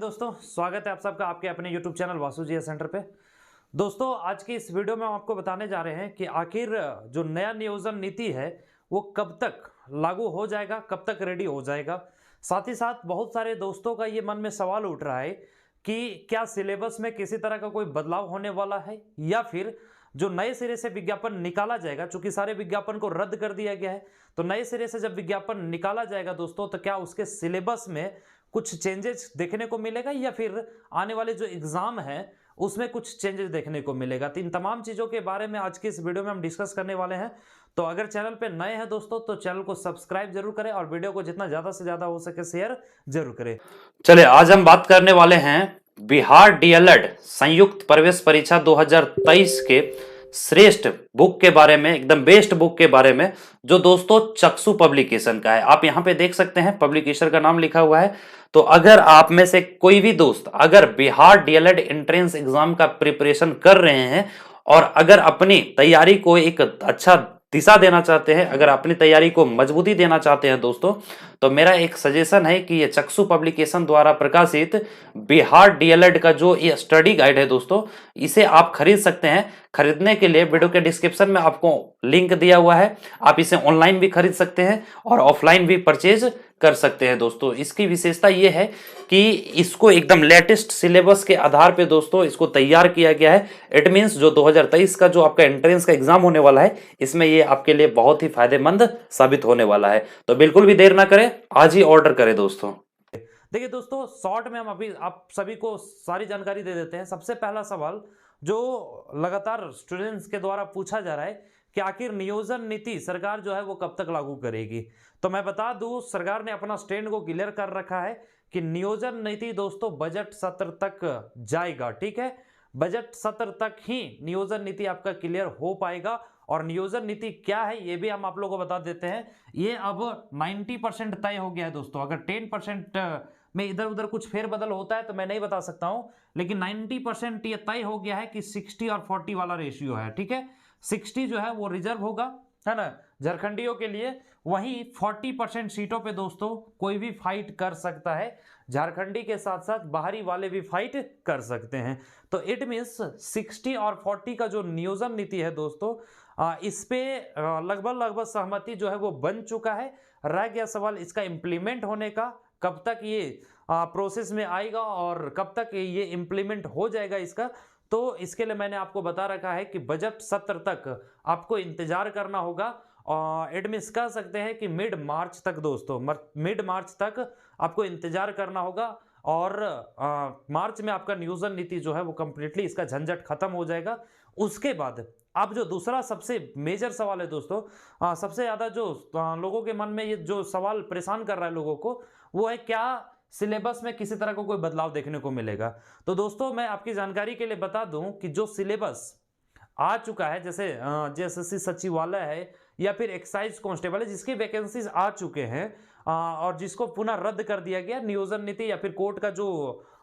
दोस्तों, स्वागत है आप सबका आपके अपने YouTube चैनल वासु जी सेंटर पे। दोस्तों, आज की इस वीडियो में हम आपको बताने जा रहे हैं कि आखिर जो नया नियोजन नीति है वो कब तक लागू हो जाएगा, कब तक रेडी हो जाएगा। साथ ही साथ बहुत सारे दोस्तों का ये मन में सवाल उठ रहा है कि क्या सिलेबस में किसी तरह का कोई बदलाव होने वाला है या फिर जो नए सिरे से विज्ञापन निकाला जाएगा, चूंकि सारे विज्ञापन को रद्द कर दिया गया है, तो नए सिरे से जब विज्ञापन निकाला जाएगा दोस्तों, तो क्या उसके सिलेबस में कुछ चेंजेस देखने को मिलेगा या फिर आने वाले जो एग्जाम है उसमें कुछ चेंजेस देखने को मिलेगा। तो इन तमाम चीजों के बारे में आज की इस वीडियो में हम डिस्कस करने वाले हैं। तो अगर चैनल पे नए हैं दोस्तों तो चैनल को सब्सक्राइब जरूर करें और वीडियो को जितना ज्यादा से ज्यादा हो सके शेयर जरूर करें। चलिए, आज हम बात करने वाले हैं बिहार डीएलएड संयुक्त प्रवेश परीक्षा 2023 के श्रेष्ठ बुक के बारे में, एकदम बेस्ट बुक के बारे में, जो दोस्तों चक्षु पब्लिकेशन का है। आप यहाँ पे देख सकते हैं पब्लिकेशन का नाम लिखा हुआ है। तो अगर आप में से कोई भी दोस्त अगर बिहार डीएलएड एंट्रेंस एग्जाम का प्रिपरेशन कर रहे हैं और अगर अपनी तैयारी को एक अच्छा दिशा देना चाहते हैं, अगर अपनी तैयारी को मजबूती देना चाहते हैं दोस्तों, तो मेरा एक सजेशन है कि ये चक्षु पब्लिकेशन द्वारा प्रकाशित बिहार डीएलएड का जो ये स्टडी गाइड है दोस्तों, इसे आप खरीद सकते हैं। खरीदने के लिए वीडियो के डिस्क्रिप्शन में आपको लिंक दिया हुआ है। आप इसे ऑनलाइन भी खरीद सकते हैं और ऑफलाइन भी परचेज कर सकते हैं दोस्तों। इसकी विशेषता ये है कि इसको एकदम लेटेस्ट सिलेबस के आधार पे दोस्तों इसको तैयार किया गया है। इट मींस जो 2023 का जो आपका एंट्रेंस का एग्जाम होने वाला है, इसमें ये आपके लिए बहुत ही फायदेमंद साबित होने वाला है। तो बिल्कुल भी देर ना करें, आज ही ऑर्डर करें दोस्तों। देखिए दोस्तों, शॉर्ट में हम अभी आप सभी को सारी जानकारी दे देते हैं। सबसे पहला सवाल जो लगातार स्टूडेंट्स के द्वारा पूछा जा रहा है कि आखिर नियोजन नीति सरकार जो है वो कब तक लागू करेगी। तो मैं बता दूं, सरकार ने अपना स्टैंड को क्लियर कर रखा है कि नियोजन नीति दोस्तों बजट सत्र तक जाएगा। ठीक है, बजट सत्र तक ही नियोजन नीति आपका क्लियर हो पाएगा। और नियोजन नीति क्या है ये भी हम आप लोगों को बता देते हैं। ये अब 90% तय हो गया है दोस्तों। अगर 10% में इधर उधर कुछ फेरबदल होता है तो मैं नहीं बता सकता हूं, लेकिन 90% ये तय हो गया है कि 60 और 40 वाला रेशियो है। ठीक है, 60 जो है वो रिजर्व होगा, है ना, झारखंडियों के लिए। वहीं 40% सीटों पे दोस्तों कोई भी फाइट कर सकता है। झारखंडी के साथ साथ बाहरी वाले भी फाइट कर सकते हैं। तो इट मीन्स 60 और 40 का जो नियोजन नीति है दोस्तों, इस पे लगभग सहमति जो है वो बन चुका है। रह गया सवाल इसका इम्प्लीमेंट होने का, कब तक ये प्रोसेस में आएगा और कब तक ये इम्प्लीमेंट हो जाएगा इसका। तो इसके लिए मैंने आपको बता रखा है कि बजट सत्र तक आपको इंतजार करना होगा। एडमिस कह सकते हैं कि मिड मार्च तक दोस्तों, मिड मार्च तक आपको इंतजार करना होगा। और मार्च में आपका नियोजन नीति जो है वो कंप्लीटली इसका झंझट खत्म हो जाएगा। उसके बाद अब जो दूसरा सबसे मेजर सवाल है दोस्तों, सबसे ज्यादा जो लोगों के मन में ये जो सवाल परेशान कर रहा है लोगों को, वो है क्या सिलेबस में किसी तरह का कोई बदलाव देखने को मिलेगा। तो दोस्तों मैं आपकी जानकारी के लिए बता दूं कि जो सिलेबस आ चुका है, जैसे जेएसएससी सचिवालय है या फिर एक्साइज कांस्टेबल है, जिसकी वैकेंसीज आ चुके हैं और जिसको पुनः रद्द कर दिया गया नियोजन नीति या फिर कोर्ट का जो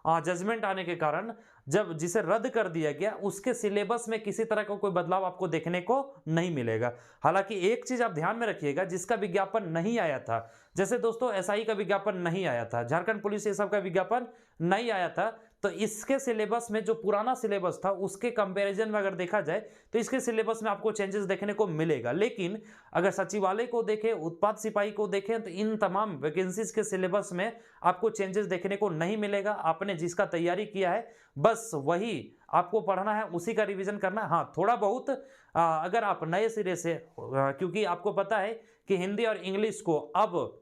जजमेंट आने के कारण जब जिसे रद्द कर दिया गया, उसके सिलेबस में किसी तरह का कोई बदलाव आपको देखने को नहीं मिलेगा। हालांकि एक चीज आप ध्यान में रखिएगा, जिसका विज्ञापन नहीं आया था, जैसे दोस्तों एसआई का विज्ञापन नहीं आया था, झारखंड पुलिस ये सब का विज्ञापन नहीं आया था, तो इसके सिलेबस में जो पुराना सिलेबस था उसके कंपैरिजन में अगर देखा जाए तो इसके सिलेबस में आपको चेंजेस देखने को मिलेगा। लेकिन अगर सचिवालय को देखें, उत्पाद सिपाही को देखें, तो इन तमाम वैकेंसीज के सिलेबस में आपको चेंजेस देखने को नहीं मिलेगा। आपने जिसका तैयारी किया है बस वही आपको पढ़ना है, उसी का रिवीजन करना है। हाँ, थोड़ा बहुत अगर आप नए सिरे से, क्योंकि आपको पता है कि हिंदी और इंग्लिश को अब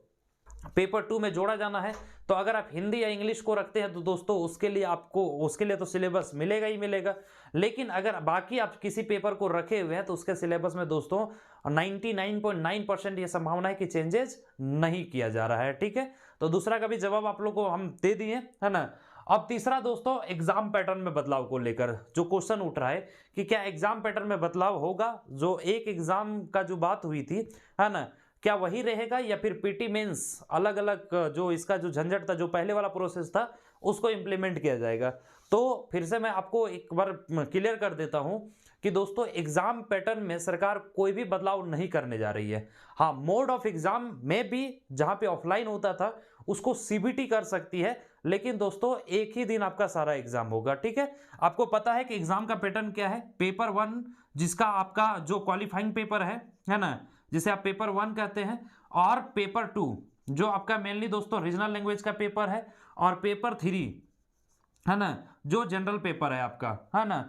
पेपर 2 में जोड़ा जाना है, तो अगर आप हिंदी या इंग्लिश को रखते हैं तो दोस्तों उसके लिए तो सिलेबस मिलेगा ही मिलेगा। लेकिन अगर बाकी आप किसी पेपर को रखे हुए हैं तो उसके सिलेबस में दोस्तों 99.9% ये संभावना है कि चेंजेस नहीं किया जा रहा है। ठीक है, तो दूसरा का भी जवाब आप लोग को हम दे दिए, है ना। अब तीसरा दोस्तों, एग्जाम पैटर्न में बदलाव को लेकर जो क्वेश्चन उठ रहा है कि क्या एग्जाम पैटर्न में बदलाव होगा। जो एक एग्जाम का जो बात हुई थी, है ना, क्या वही रहेगा या फिर पीटी मेंस अलग अलग जो इसका जो झंझट था, जो पहले वाला प्रोसेस था, उसको इंप्लीमेंट किया जाएगा। तो फिर से मैं आपको एक बार क्लियर कर देता हूं कि दोस्तों एग्जाम पैटर्न में सरकार कोई भी बदलाव नहीं करने जा रही है। हाँ, मोड ऑफ एग्जाम में भी जहां पे ऑफलाइन होता था उसको सीबीटी कर सकती है, लेकिन दोस्तों एक ही दिन आपका सारा एग्जाम होगा, ठीक है। आपको पता है कि एग्जाम का पैटर्न क्या है। पेपर 1 जिसका आपका जो क्वालिफाइंग पेपर है ना, जिसे आप पेपर 1 कहते हैं, और पेपर 2 जो आपका मेनली दोस्तों रीजनल लैंग्वेज का पेपर है, और पेपर 3 है ना जो जनरल पेपर है आपका, है ना।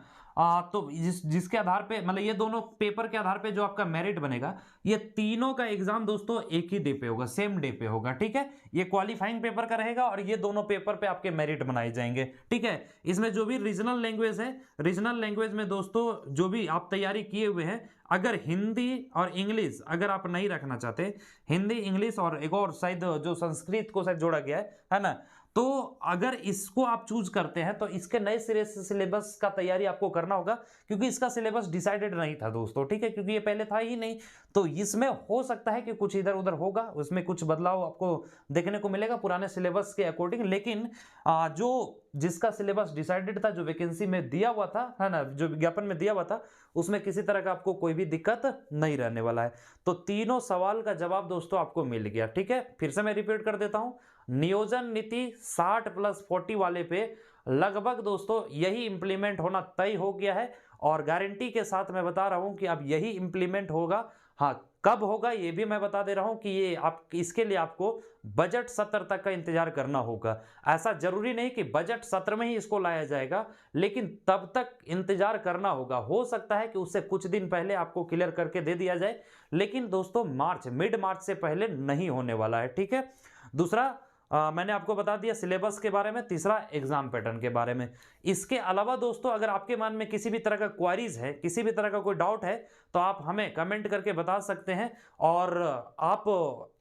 तो जिसके आधार पे मतलब ये दोनों पेपर के आधार पे जो आपका मेरिट बनेगा, ये तीनों का एग्जाम दोस्तों एक ही डे पे होगा, सेम डे पे होगा, ठीक है। ये क्वालिफाइंग पेपर का रहेगा और ये दोनों पेपर पे आपके मेरिट बनाए जाएंगे, ठीक है। इसमें जो भी रीजनल लैंग्वेज है, रीजनल लैंग्वेज में दोस्तों जो भी आप तैयारी किए हुए हैं, अगर हिंदी और इंग्लिश अगर आप नहीं रखना चाहते, हिंदी इंग्लिश और एक और शायद जो संस्कृत को शायद जोड़ा गया है ना, तो अगर इसको आप चूज करते हैं तो इसके नए सिरे से सिलेबस का तैयारी आपको करना होगा, क्योंकि इसका सिलेबस डिसाइडेड नहीं था दोस्तों, ठीक है, क्योंकि ये पहले था ही नहीं। तो इसमें हो सकता है कि कुछ इधर उधर होगा, उसमें कुछ बदलाव आपको देखने को मिलेगा पुराने सिलेबस के अकॉर्डिंग, लेकिन जो जिसका सिलेबस डिसाइडेड था, जो वैकेंसी में दिया हुआ था, है ना, जो विज्ञापन में दिया हुआ था, उसमें किसी तरह का आपको कोई भी दिक्कत नहीं रहने वाला है। तो तीनों सवाल का जवाब दोस्तों आपको मिल गया, ठीक है। फिर से मैं रिपीट कर देता हूं, नियोजन नीति 60+40 वाले पे लगभग दोस्तों यही इंप्लीमेंट होना तय हो गया है, और गारंटी के साथ मैं बता रहा हूं कि अब यही इंप्लीमेंट होगा। हाँ, कब होगा ये भी मैं बता दे रहा हूं कि ये आप इसके लिए आपको बजट सत्र तक का इंतजार करना होगा। ऐसा जरूरी नहीं कि बजट सत्र में ही इसको लाया जाएगा, लेकिन तब तक इंतजार करना होगा। हो सकता है कि उससे कुछ दिन पहले आपको क्लियर करके दे दिया जाए, लेकिन दोस्तों मिड मार्च से पहले नहीं होने वाला है, ठीक है। दूसरा मैंने आपको बता दिया सिलेबस के बारे में, तीसरा एग्जाम पैटर्न के बारे में। इसके अलावा दोस्तों अगर आपके मन में किसी भी तरह का क्वारीज है, किसी भी तरह का कोई डाउट है, तो आप हमें कमेंट करके बता सकते हैं। और आप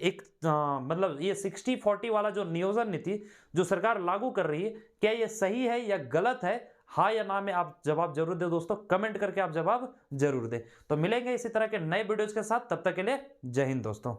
एक मतलब ये 60-40 वाला जो नियोजन नीति जो सरकार लागू कर रही है, क्या ये सही है या गलत है, हाँ या ना में आप जवाब जरूर दे दोस्तों, कमेंट करके आप जवाब जरूर दें। तो मिलेंगे इसी तरह के नए वीडियोज के साथ, तब तक के लिए जय हिंद दोस्तों।